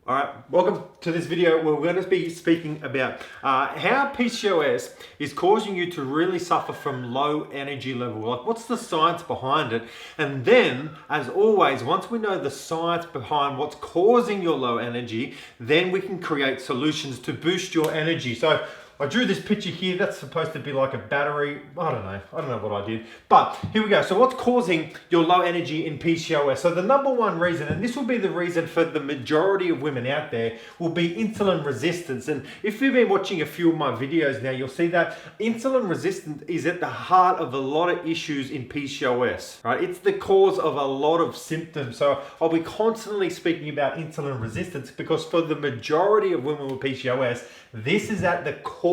All right, welcome to this video where we're going to be speaking about how PCOS is causing you to really suffer from low energy level. Like, what's the science behind it? And then, as always, once we know the science behind what's causing your low energy, then we can create solutions to boost your energy. So I drew this picture here. That's supposed to be like a battery. I don't know what I did. But here we go. So what's causing your low energy in PCOS? So the number one reason, and this will be the reason for the majority of women out there, will be insulin resistance. And if you've been watching a few of my videos now, you'll see that insulin resistance is at the heart of a lot of issues in PCOS, right? It's the cause of a lot of symptoms. So I'll be constantly speaking about insulin resistance because for the majority of women with PCOS, this is at the core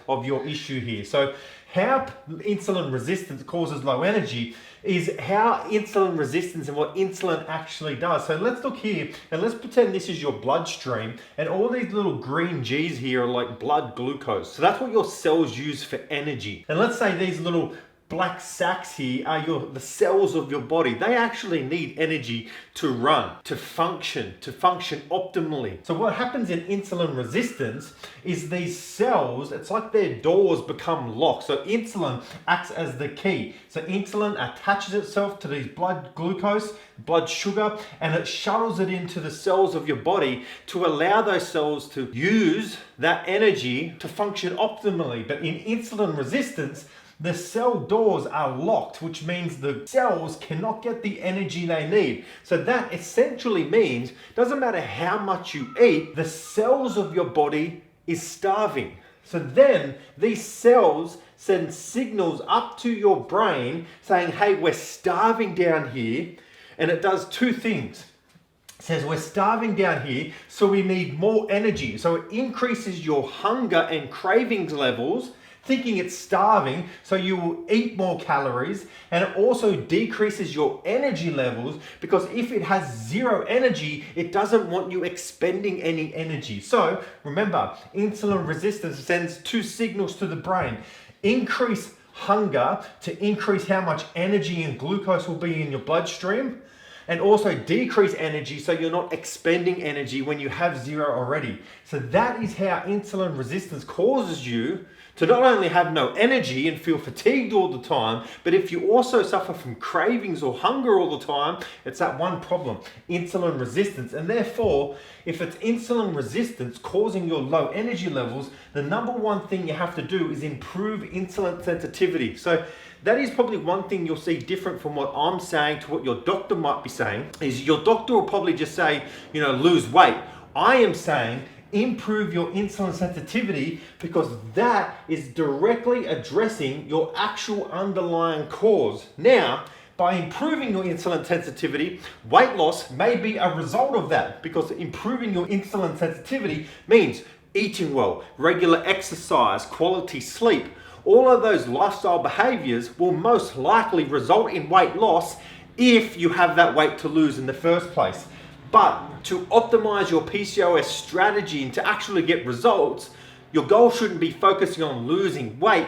of your issue here. So how insulin resistance causes low energy is how insulin resistance and what insulin actually does. So let's look here and let's pretend this is your bloodstream and all these little green G's here are like blood glucose. So that's what your cells use for energy. And let's say these little black sacs here are the cells of your body. They actually need energy to run, to function optimally. So what happens in insulin resistance is these cells, it's like their doors become locked. So insulin acts as the key. So insulin attaches itself to these blood glucose, blood sugar, and it shuttles it into the cells of your body to allow those cells to use that energy to function optimally. But in insulin resistance, the cell doors are locked, which means the cells cannot get the energy they need. So that essentially means, doesn't matter how much you eat, the cells of your body is starving. So then these cells send signals up to your brain saying, hey, we're starving down here. And it does two things. It says we're starving down here, so we need more energy. So it increases your hunger and cravings levels, thinking it's starving, so you will eat more calories, and it also decreases your energy levels because if it has zero energy, it doesn't want you expending any energy. So remember, insulin resistance sends two signals to the brain. Increase hunger to increase how much energy and glucose will be in your bloodstream, and also decrease energy so you're not expending energy when you have zero already. So that is how insulin resistance causes you to not only have no energy and feel fatigued all the time, but if you also suffer from cravings or hunger all the time, it's that one problem, insulin resistance. And therefore, if it's insulin resistance causing your low energy levels, the number one thing you have to do is improve insulin sensitivity. So that is probably one thing you'll see different from what I'm saying to what your doctor might be saying, is your doctor will probably just say, lose weight. I am saying, improve your insulin sensitivity because that is directly addressing your actual underlying cause. Now, by improving your insulin sensitivity, weight loss may be a result of that because improving your insulin sensitivity means eating well, regular exercise, quality sleep. All of those lifestyle behaviors will most likely result in weight loss if you have that weight to lose in the first place. But to optimize your PCOS strategy and to actually get results, your goal shouldn't be focusing on losing weight.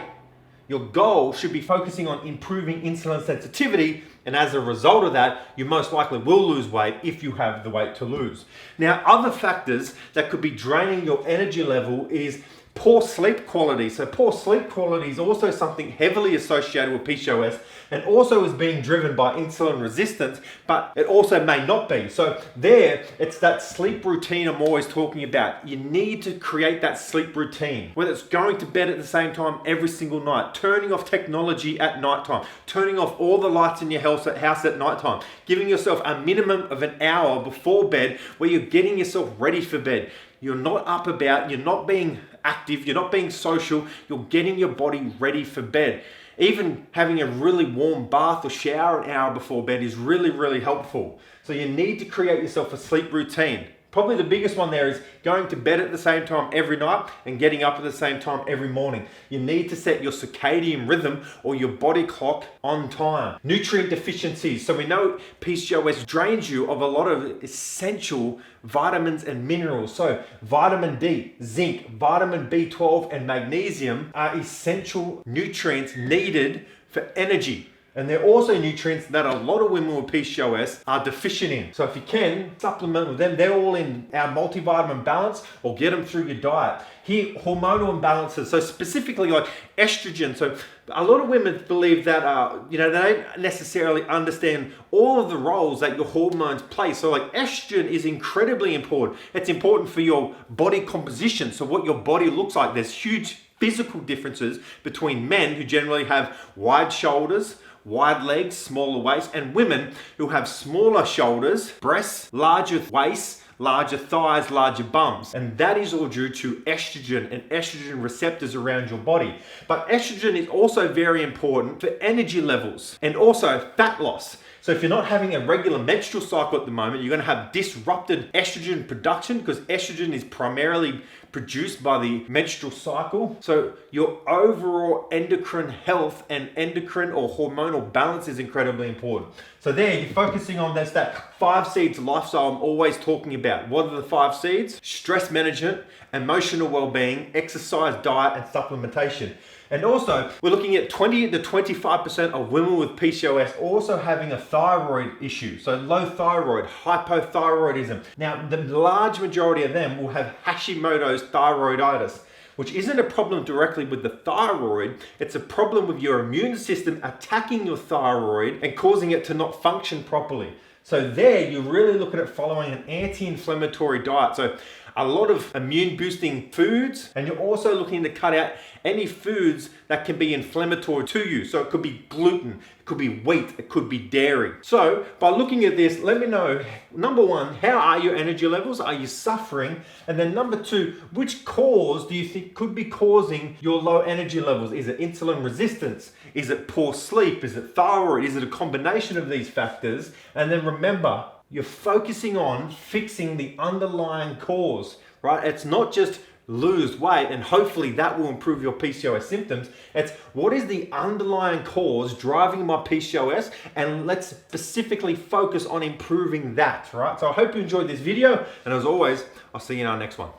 Your goal should be focusing on improving insulin sensitivity. And as a result of that, you most likely will lose weight if you have the weight to lose. Now, other factors that could be draining your energy level is poor sleep quality. So poor sleep quality is also something heavily associated with PCOS and also is being driven by insulin resistance, but it also may not be. So there, it's that sleep routine I'm always talking about. You need to create that sleep routine, whether it's going to bed at the same time every single night, turning off technology at nighttime, turning off all the lights in your house at nighttime, giving yourself a minimum of an hour before bed where you're getting yourself ready for bed. You're not up about, you're not being active, you're not being social, you're getting your body ready for bed. Even having a really warm bath or shower an hour before bed is really, really helpful. So you need to create yourself a sleep routine. Probably the biggest one there is going to bed at the same time every night and getting up at the same time every morning. You need to set your circadian rhythm or your body clock on time. Nutrient deficiencies. So we know PCOS drains you of a lot of essential vitamins and minerals. So vitamin D, zinc, vitamin B12 and magnesium are essential nutrients needed for energy. And they're also nutrients that a lot of women with PCOS are deficient in. So if you can, supplement with them. They're all in our multivitamin balance, or get them through your diet. Here, hormonal imbalances. So specifically like estrogen. So a lot of women believe that, they don't necessarily understand all of the roles that your hormones play. So like estrogen is incredibly important. It's important for your body composition. So what your body looks like. There's huge physical differences between men who generally have wide shoulders, wide legs, smaller waist, and women who have smaller shoulders, breasts, larger waists, larger thighs, larger bums. And that is all due to estrogen and estrogen receptors around your body. But estrogen is also very important for energy levels and also fat loss. So if you're not having a regular menstrual cycle at the moment, you're going to have disrupted estrogen production, because estrogen is primarily produced by the menstrual cycle. So your overall endocrine health and endocrine or hormonal balance is incredibly important. So there, you're focusing on that 5 C's lifestyle I'm always talking about. What are the 5 C's? Stress management, emotional well-being, exercise, diet, and supplementation. And also, we're looking at 20 to 25% of women with PCOS also having a thyroid issue. So low thyroid, hypothyroidism. Now, the large majority of them will have Hashimoto's thyroiditis, which isn't a problem directly with the thyroid. It's a problem with your immune system attacking your thyroid and causing it to not function properly. So there, you're really looking at following an anti-inflammatory diet. So a lot of immune boosting foods, and you're also looking to cut out any foods that can be inflammatory to you. So it could be gluten, it could be wheat, it could be dairy. So by looking at this, let me know, number one, how are your energy levels? Are you suffering? And then number two, which cause do you think could be causing your low energy levels? Is it insulin resistance? Is it poor sleep? Is it thyroid? Is it a combination of these factors? And then remember, you're focusing on fixing the underlying cause, right? It's not just lose weight and hopefully that will improve your PCOS symptoms. It's what is the underlying cause driving my PCOS, and let's specifically focus on improving that, right? So I hope you enjoyed this video, and as always, I'll see you in our next one.